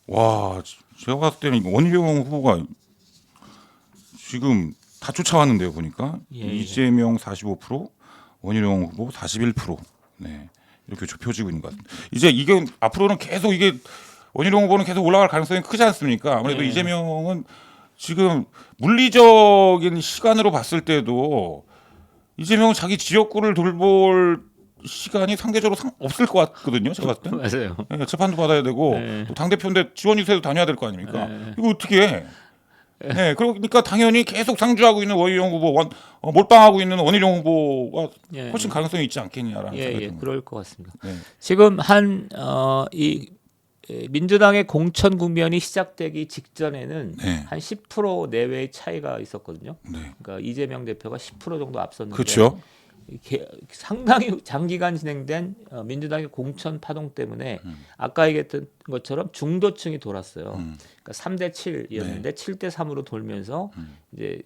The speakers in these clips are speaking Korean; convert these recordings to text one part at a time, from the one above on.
와, 제가 봤을 때는 원희룡 후보가 지금 다 쫓아왔는데요, 보니까 예, 예. 이재명 45%, 원희룡 후보 41%. 네, 이렇게 좁혀지고 있는 것 같습니다. 이제 이게 앞으로는 계속 이게 원희룡 후보는 계속 올라갈 가능성이 크지 않습니까? 아무래도 예. 이재명은 지금 물리적인 시간으로 봤을 때도 이재명은 자기 지역구를 돌볼 시간이 상대적으로 없을 것 같거든요. 제가 봤을 때. 맞아요. 예, 재판도 받아야 되고 예. 또 당대표인데 지원 유세도 다녀야 될 거 아닙니까? 예. 이거 어떻게 해? 네, 그러니까 당연히 계속 상주하고 있는 원희룡 후보, 몰빵하고 있는 원희룡 후보가 예. 훨씬 가능성이 있지 않겠냐라는 예, 생각이 예, 듭니다. 그럴 것 같습니다. 네. 지금 이 민주당의 공천 국면이 시작되기 직전에는 네. 한 10% 내외의 차이가 있었거든요. 네. 그러니까 이재명 대표가 10% 정도 앞섰는데 그렇죠. 상당히 장기간 진행된 민주당의 공천 파동 때문에 아까 얘기했던 것처럼 중도층이 돌았어요. 그러니까 3대 7이었는데 7대 3으로 돌면서 이제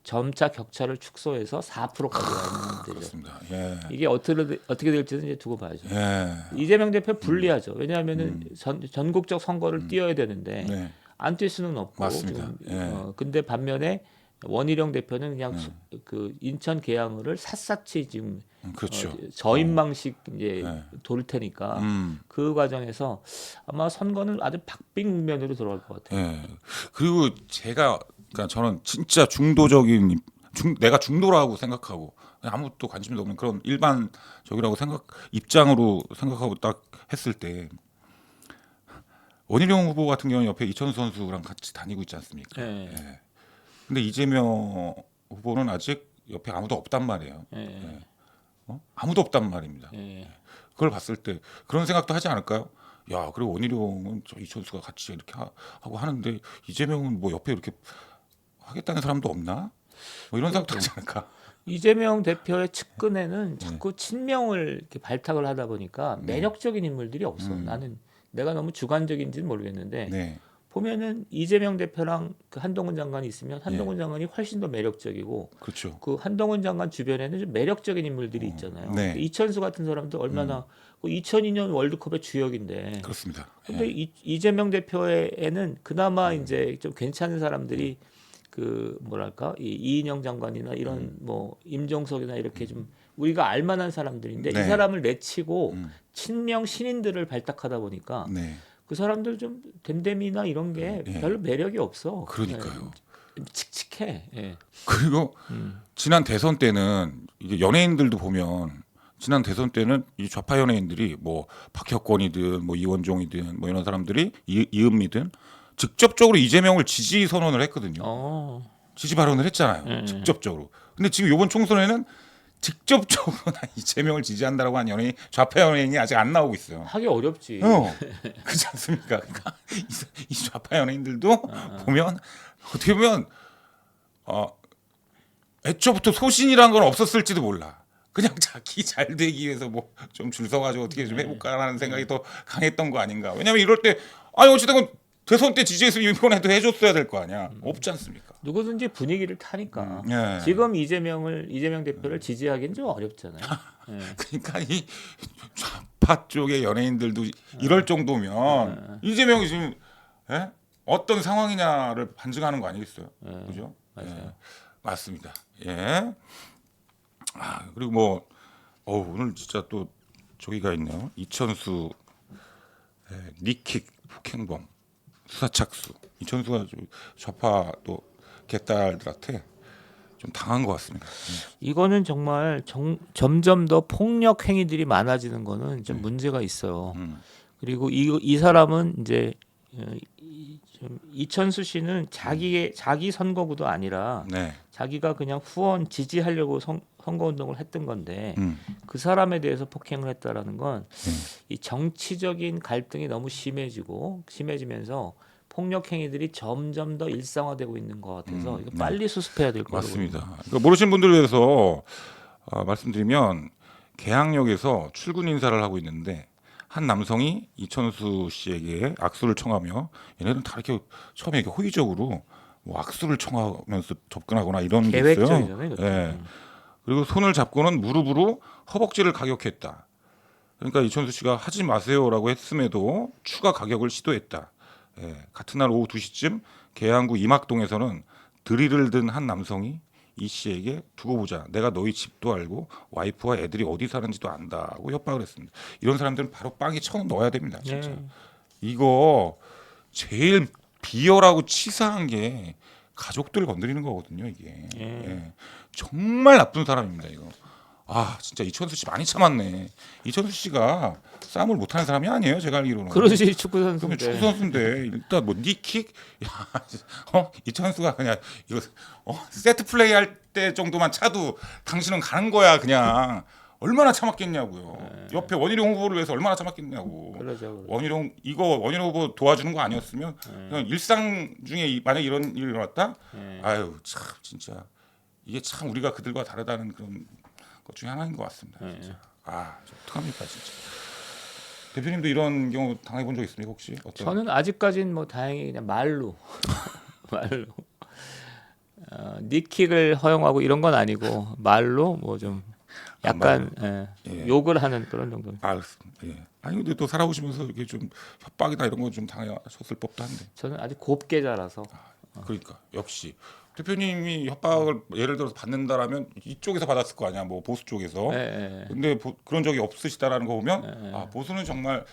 점차 격차를 축소해서 4%까지 가 있는 문제죠. 그렇습니다. 예. 이게 어떻게 될지는 이제 두고 봐야죠. 예. 이재명 대표 불리하죠. 왜냐하면은 전국적 선거를 뛰어야 되는데 네. 안 뛸 수는 없고. 맞습니다. 지금, 예. 근데 반면에 원희룡 대표는 그냥 그 인천 계양을을 샅샅이 지금 그렇죠. 저인망식 이제 네. 돌 테니까 음. 그 과정에서 아마 선거는 아주 박빙면으로 들어갈 것 같아요. 예. 그리고 그러니까 저는 진짜 중도적인 내가 중도라고 생각하고 아무것도 관심도 없는 그런 일반적이라고 입장으로 생각하고 딱 했을 때 원희룡 후보 같은 경우는 옆에 이천수 선수랑 같이 다니고 있지 않습니까? 예. 예. 근데 이재명 후보는 아직 옆에 아무도 없단 말이에요. 예. 예. 아무도 없단 말입니다. 예. 그걸 봤을 때 그런 생각도 하지 않을까요? 야, 그리고 원희룡은 저 이천수가 같이 이렇게 하고 하는데 이재명은 뭐 옆에 이렇게 하겠다는 사람도 없나? 뭐 이런 생각도 하지 않을까? 이재명 대표의 측근에는 자꾸 친명을 이렇게 발탁을 하다 보니까 매력적인 인물들이 없어. 나는 내가 너무 주관적인지는 모르겠는데 네. 보면은 이재명 대표랑 그 한동훈 장관이 있으면 한동훈 장관이 훨씬 더 매력적이고 그렇죠. 그 한동훈 장관 주변에는 좀 매력적인 인물들이 있잖아요. 네. 근데 이천수 같은 사람도 얼마나 그 2002년 월드컵의 주역인데. 그렇습니다. 근데 예. 이재명 대표에는 그나마 이제 좀 괜찮은 사람들이 그 뭐랄까 이 이인영 장관이나 이런 뭐 임종석이나 이렇게 좀 우리가 알만한 사람들인데 네. 이 사람을 내치고 친명 신인들을 발탁하다 보니까 네. 그 사람들 좀 댐댐이나 이런 게 예. 별로 매력이 없어. 그러니까요. 좀 칙칙해. 예. 그리고 지난 대선 때는 이게 연예인들도 보면 지난 대선 때는 이 좌파 연예인들이 뭐 박혁권이든 뭐 이원종이든 뭐 이런 사람들이 이은미든 직접적으로 이재명을 지지 선언을 했거든요. 지지 발언을 했잖아요. 직접적으로. 근데 지금 이번 총선에는 직접적으로 나 이재명을 지지한다라고 한 연예인 좌파 연예인이 아직 안 나오고 있어요. 하기 어렵지. 그렇지 않습니까? 그러니까 이 좌파 연예인들도 보면 어떻게 보면 애초부터 소신이란 건 없었을지도 몰라. 그냥 자기 잘 되기 위해서 뭐 좀 줄 서가지고 어떻게 좀 해볼까라는 생각이 더 강했던 거 아닌가. 왜냐하면 이럴 때 아니 어찌됐건 대선 때 지지했으면 이번에도 해줬어야 될 거 아니야. 없지 않습니까? 누구든지 분위기를 타니까. 예. 지금 이재명 대표를 지지하기는 좀 어렵잖아요. 예. 그러니까 이 좌파 쪽의 연예인들도 이럴 정도면 이재명이 지금 어떤 상황이냐를 반증하는 거 아니겠어요? 그죠? 맞아요. 예. 맞습니다. 예. 그리고 뭐 오늘 진짜 또 저기가 있네요. 이천수 니킥 폭행범 수사 착수. 이천수가 좀 좌파 또 개딸들한테 좀 당한 것 같습니다. 이거는 정말 점점 더 폭력 행위들이 많아지는 거는 좀 문제가 있어요. 그리고 이 사람은 이제 이천수 씨는 자기 선거구도 아니라 네. 자기가 그냥 후원 지지하려고 선거운동을 했던 건데 음. 그 사람에 대해서 폭행을 했다라는 건 이 정치적인 갈등이 너무 심해지면서 폭력 행위들이 점점 더 일상화되고 있는 것 같아서 이거 빨리 수습해야 될 거라고 맞습니다. 그러니까 모르신 분들을 위해서 말씀드리면 계양역에서 출근 인사를 하고 있는데 한 남성이 이천수 씨에게 악수를 청하며 얘네는 다 이렇게 처음에 이렇게 호의적으로 뭐 악수를 청하면서 접근하거나 이런 게 있어요. 계획적이잖아요. 이것도. 예. 그리고 손을 잡고는 무릎으로 허벅지를 가격했다. 그러니까 이천수 씨가 하지 마세요라고 했음에도 추가 가격을 시도했다. 예, 같은 날 오후 2시쯤 계양구 이막동에서는 드릴을 든 한 남성이 이 씨에게 두고 보자. 내가 너희 집도 알고 와이프와 애들이 어디 사는지도 안다고 협박을 했습니다. 이런 사람들은 바로 빵에 쳐 넣어야 됩니다. 진짜. 예. 이거 제일 비열하고 치사한 게 가족들 건드리는 거거든요. 이게 예. 정말 나쁜 사람입니다. 이거. 아 진짜 이천수 씨 많이 참았네. 이천수 씨가 싸움을 못하는 사람이 아니에요. 제가 알기로는. 그러지 축구 그러면 선수인데. 축구 선수인데 일단 뭐 니킥, 이천수가 그냥 이거 세트 플레이 할 때 정도만 차도 당신은 가는 거야 그냥. 얼마나 참았겠냐고요. 옆에 원희룡 후보를 위해서 얼마나 참았겠냐고. 그러죠. 원희룡 후보 도와주는 거 아니었으면 그냥 일상 중에 만약 이런 일이 일어났다. 아유 참 진짜 이게 참 우리가 그들과 다르다는 그런 것 중에 하나인 것 같습니다. 진짜. 어떡합니까 진짜. 대표님도 이런 경우 당해본 적 있습니까 혹시? 어떤? 저는 아직까지는 뭐 다행히 그냥 말로 말로 니킥을 허용하고 이런 건 아니고 말로 뭐 좀 약간 예. 욕을 하는 그런 정도. 알겠습니다. 예. 아니 근데 또 살아오시면서 이렇게 좀 협박이나 이런 거 좀 당하셨을 법도 한데. 저는 아주 곱게 자라서. 그러니까 역시 대표님이 협박을 예를 들어서 받는다라면 이쪽에서 받았을 거 아니야, 뭐 보수 쪽에서. 근데 그런 적이 없으시다라는 거 보면 아 보수는 정말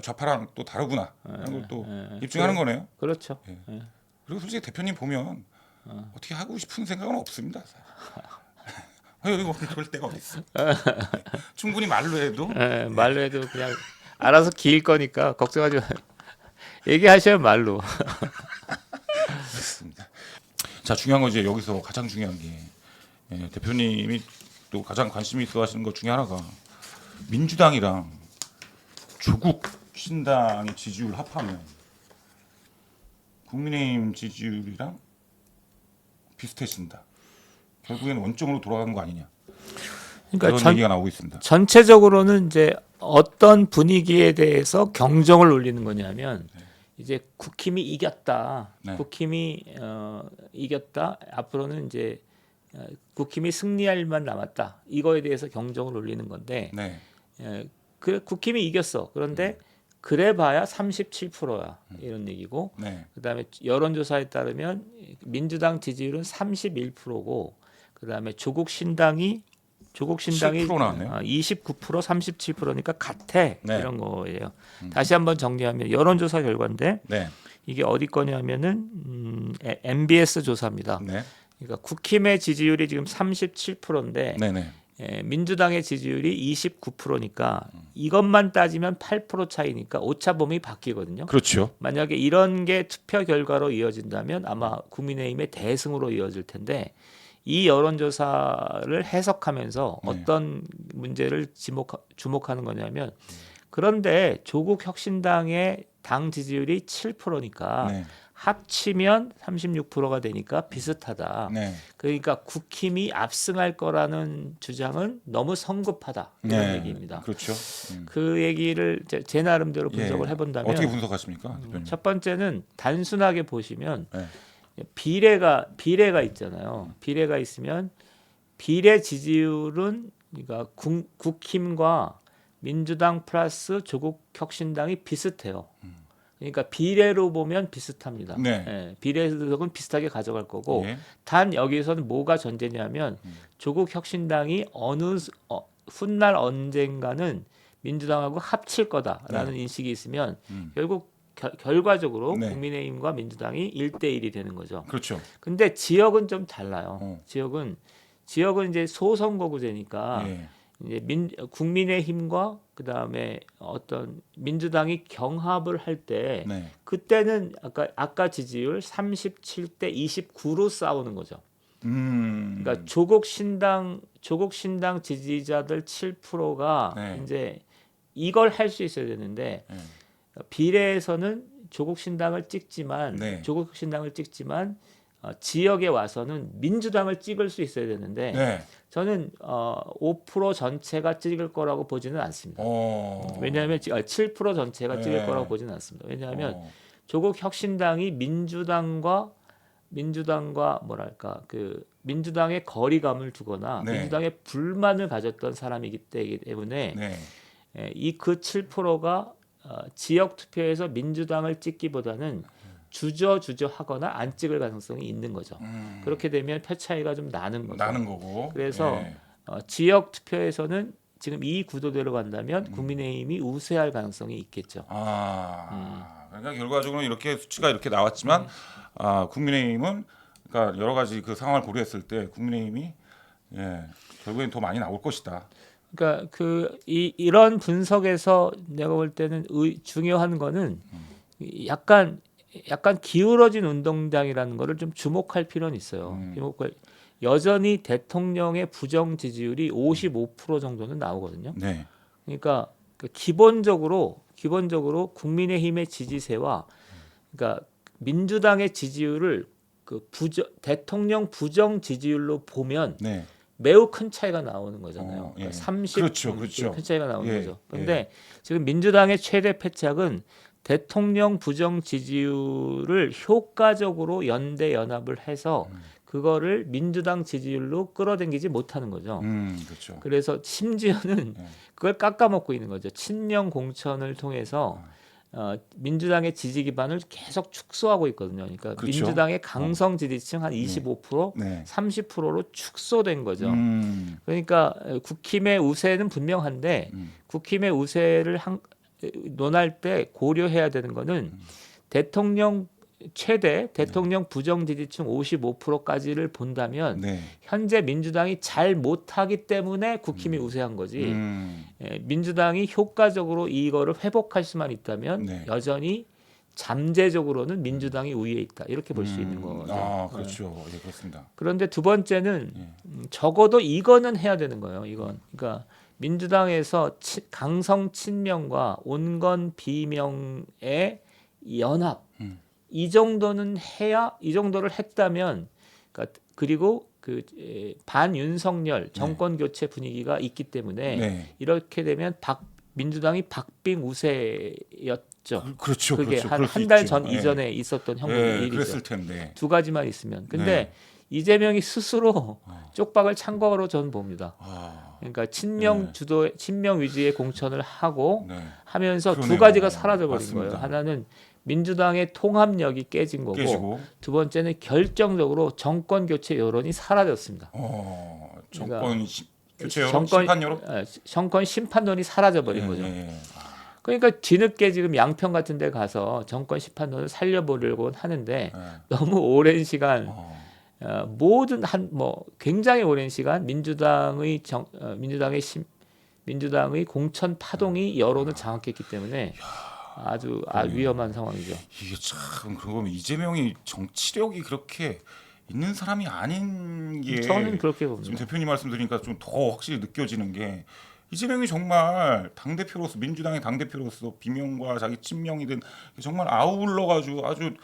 좌파랑 또 다르구나 이런 걸 또 입증하는 거네요. 그렇죠. 예. 그리고 솔직히 대표님 보면 어떻게 하고 싶은 생각은 없습니다. 이거 그럴 때가 어디 있어? 충분히 말로 해도 말로 해도 그냥 알아서 기일 거니까 걱정하지 마요. 얘기하셔요 말로. 그렇습니다. 자 중요한 건 이제 여기서 가장 중요한 게 대표님이 또 가장 관심이 있어 하시는 것 중에 하나가 민주당이랑 조국 신당의 지지율 합하면 국민의힘 지지율이랑 비슷해진다. 결국에는 원점으로 돌아가는 거 아니냐. 그러니까 그런 얘기가 나오고 있습니다. 전체적으로는 이제 어떤 분위기에 대해서 경정을 올리는 거냐면 이제 국힘이 이겼다. 네. 국힘이 이겼다. 앞으로는 이제 국힘이 승리할 일만 남았다. 이거에 대해서 경정을 올리는 건데 네. 그래 국힘이 이겼어. 그런데 그래봐야 37%야 이런 얘기고. 네. 그다음에 여론조사에 따르면 민주당 지지율은 31%고, 그다음에 조국 신당이 10% 나왔네요. 29% 37%니까 같아. 네. 이런 거예요. 다시 한번 정리하면 여론조사 결과인데 네. 이게 어디 거냐면은 MBS 조사입니다. 네. 그러니까 국힘의 지지율이 지금 37%인데 네. 네. 민주당의 지지율이 29%니까 이것만 따지면 8% 차이니까 오차범위 바뀌거든요. 그렇죠. 만약에 이런 게 투표 결과로 이어진다면 아마 국민의힘의 대승으로 이어질 텐데 이 여론조사를 해석하면서 네. 어떤 문제를 주목하는 거냐면 그런데 조국 혁신당의 당 지지율이 7%니까 네. 합치면 36%가 되니까 비슷하다. 네. 그러니까 국힘이 압승할 거라는 주장은 너무 성급하다. 이런 네. 얘기입니다. 그렇죠. 그 얘기를 제 나름대로 분석을 예. 해본다면 어떻게 분석하십니까, 대표님? 첫 번째는 단순하게 보시면 네. 비례가 있잖아요. 비례가 있으면 비례 지지율은 그러니까 국힘과 민주당 플러스 조국 혁신당이 비슷해요. 그러니까 비례로 보면 비슷합니다. 네. 비례석은 비슷하게 가져갈 거고 예. 단 여기서는 뭐가 전제냐면 조국 혁신당이 훗날 언젠가는 민주당하고 합칠 거다라는 인식이 있으면 결국 결과적으로 네. 국민의힘과 민주당이 1대1이 되는 거죠. 그렇죠. 근데 지역은 좀 달라요. 지역은 이제 소선거구제니까 예. 이제 국민의힘과 그다음에 어떤 민주당이 경합을 할 때 네. 그때는 아까 지지율 37대 29로 싸우는 거죠. 그러니까 조국 신당 지지자들 7%가 네. 이제 이걸 할 수 있어야 되는데 네. 비례에서는 조국 신당을 찍지만 네. 지역에 와서는 민주당을 찍을 수 있어야 되는데 네. 저는 5% 전체가 찍을 거라고 보지는 않습니다. 왜냐하면 7% 전체가 네. 찍을 거라고 보지는 않습니다. 왜냐하면 조국 혁신당이 민주당과 뭐랄까 그 민주당의 거리감을 두거나 네. 민주당의 불만을 가졌던 사람이기 때문에 네. 그 7%가 지역 투표에서 민주당을 찍기보다는 주저하거나 안 찍을 가능성이 있는 거죠. 그렇게 되면 표 차이가 좀 나는 거죠. 나는 거고. 그래서 예. 지역 투표에서는 지금 이 구도대로 간다면 국민의힘이 우세할 가능성이 있겠죠. 그러니까 결과적으로 이렇게 수치가 이렇게 나왔지만 국민의힘은 그러니까 여러 가지 그 상황을 고려했을 때 국민의힘이 결국엔 더 많이 나올 것이다. 그러니까 이런 분석에서 내가 볼 때는 중요한 거는 약간 기울어진 운동장이라는 거를 좀 주목할 필요는 있어요. 여전히 대통령의 부정 지지율이 55% 정도는 나오거든요. 네. 그러니까 기본적으로 국민의힘의 지지세와 그러니까 민주당의 지지율을 대통령 부정 지지율로 보면 네. 매우 큰 차이가 나오는 거잖아요. 예. 그러니까 30 그렇죠. 큰 차이가 나오는 예, 거죠. 그런데 지금 민주당의 최대 패착은 대통령 부정 지지율을 효과적으로 연대 연합을 해서 그거를 민주당 지지율로 끌어당기지 못하는 거죠. 그렇죠. 그래서 심지어는 그걸 깎아먹고 있는 거죠. 친명 공천을 통해서 민주당의 지지 기반을 계속 축소하고 있거든요. 그러니까 그렇죠. 민주당의 강성 지지층 한 25%, 네. 30%로 축소된 거죠. 음. 그러니까 국힘의 우세는 분명한데 국힘의 우세를 논할 때 고려해야 되는 거는 대통령 부정 지지층 55%까지를 본다면 네. 현재 민주당이 잘 못하기 때문에 국힘이 우세한 거지. 민주당이 효과적으로 이거를 회복할 수만 있다면 네. 여전히 잠재적으로는 민주당이 우위에 있다. 이렇게 볼 수 있는 거죠. 그렇죠. 예, 그렇습니다. 그런데 두 번째는 적어도 이거는 해야 되는 거예요. 그러니까 민주당에서 강성 친명과 온건 비명의 연합 이 정도는 해야 이 정도를 했다면 그리고 반윤석열 정권 교체 분위기가 있기 때문에 이렇게 되면 민주당이 박빙 우세였죠. 그렇죠. 그게 그렇죠. 한 달 전 이전에 있었던 일이죠. 그랬을 텐데. 두 가지만 있으면. 근데 이재명이 스스로 쪽박을 찬 거로 저는 봅니다. 그러니까 친명 위주의 공천을 하면서 그러네요. 두 가지가 사라져 버린 맞습니다. 거예요. 하나는 민주당의 통합력이 깨진 거고 두 번째는 결정적으로 정권 교체 여론이 사라졌습니다. 정권 교체 여론, 심판 여론? 정권 심판론이 사라져 버린 거죠. 그러니까 뒤늦게 지금 양평 같은 데 가서 정권 심판론을 살려보려고 하는데 너무 오랜 시간 굉장히 오랜 시간 민주당의 공천 파동이 여론을 장악했기 때문에 아주 위험한 상황이죠. 이게 참 그러고 보면 이재명이 정치력이 그렇게 있는 사람이 아닌 게 저는 그렇게 봅니다. 지금 대표님 말씀 들으니까 좀 더 확실히 느껴지는 게 이재명이 정말 당대표로서 민주당의 당대표로서 비명과 자기 친명이든 정말 아울러 가지고 아주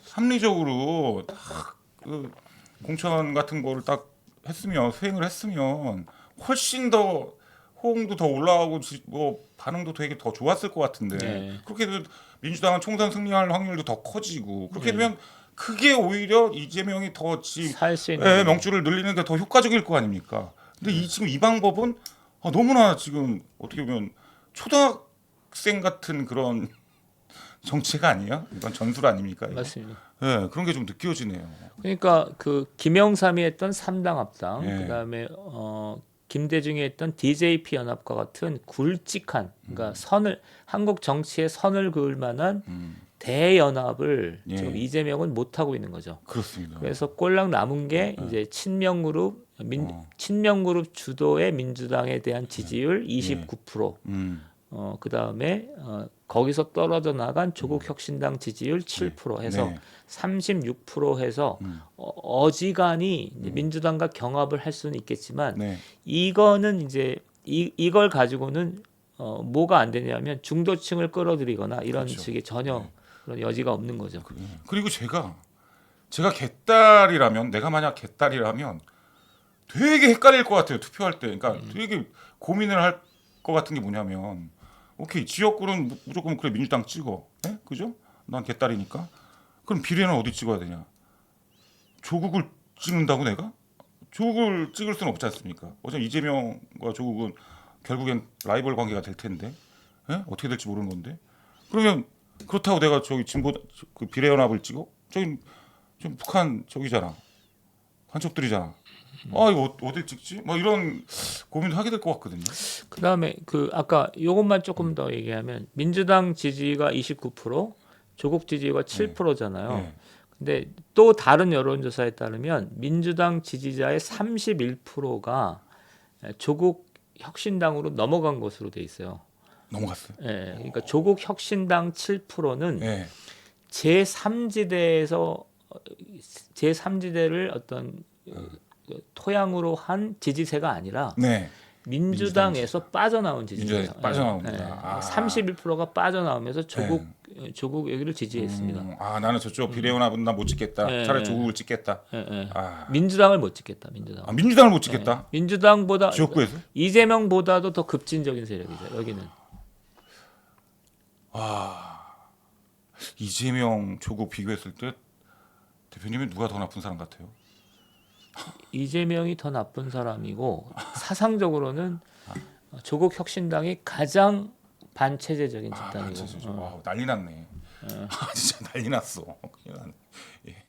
합리적으로 딱 그 공천 같은 거를 딱 수행을 했으면 훨씬 더 호응도 더 올라가고 반응도 되게 더 좋았을 것 같은데 그렇게 되면 민주당은 총선 승리할 확률도 더 커지고 그렇게 되면 그게 오히려 이재명이 더 살 수 있는 명줄을 늘리는데 더 효과적일 거 아닙니까? 근데 지금 이 방법은 너무나 지금 어떻게 보면 초등학생 같은 그런 정치가 아니에요? 이건 전술 아닙니까? 이거? 맞습니다. 그런 게 좀 느껴지네요. 그러니까 김영삼이 했던 3당 합당, 그다음에 김대중이 했던 DJP 연합과 같은 굵직한, 그러니까 한국 정치에 선을 그을 만한 대연합을 지금 이재명은 못 하고 있는 거죠. 그렇습니다. 그래서 꼴랑 남은 게 이제 친명 그룹 주도의 민주당에 대한 지지율 29%. 그다음에 거기서 떨어져 나간 조국혁신당 지지율 7% 해서 36% 해서 어지간히 민주당과 경합을 할 수는 있겠지만 이거는 이제 이걸 가지고는 뭐가 안 되냐면 중도층을 끌어들이거나 이런 식의 전혀 그런 여지가 없는 거죠. 그리고 제가 개딸이라면 내가 만약 개딸이라면 되게 헷갈릴 것 같아요. 투표할 때. 그러니까 되게 고민을 할 것 같은 게 뭐냐면 오케이 지역구는 무조건 그래 민주당 찍어. 그죠? 난 개딸이니까. 그럼 비례는 어디 찍어야 되냐? 조국을 찍는다고 내가? 조국을 찍을 수는 없지 않습니까? 어차피 이재명과 조국은 결국엔 라이벌 관계가 될 텐데. 예? 어떻게 될지 모르는 건데. 그러면 그렇다고 내가 저기 진보 그 비례연합을 찍어? 저기 좀 북한 저기잖아. 간첩들이잖아. 아 이거 어딜 찍지? 뭐 이런 고민도 하게 될 것 같거든요. 그다음에 그 아까 요것만 조금 더 얘기하면 민주당 지지가 29%, 조국 지지가 7%잖아요. 네. 근데 또 다른 여론조사에 따르면 민주당 지지자의 31%가 조국 혁신당으로 넘어간 것으로 돼 있어요. 넘어갔어요. 예, 그러니까 조국 혁신당 7%는 네. 제3지대에서 제3지대를 어떤 토양으로 한 지지세가 아니라 네. 민주당에서 빠져나온 지지세요. 민주당에서 빠져나옵니다. 아. 31%가 빠져나오면서 조국 여기를 지지했습니다. 아 나는 저쪽 비례연합은 나 못 찍겠다. 네. 차라리 조국을 찍겠다. 예. 아, 민주당을 못 찍겠다. 민주당. 아 민주당을 못 찍겠다. 민주당보다 지역구에서? 이재명보다도 더 급진적인 세력이죠. 여기는. 이재명 조국 비교했을 때 대표님이 누가 더 나쁜 사람 같아요? 이재명이 더 나쁜 사람이고 사상적으로는 조국 혁신당이 가장 반체제적인 집단이고. 난리 났네. 진짜 난리 났어. 큰일 났네. 예.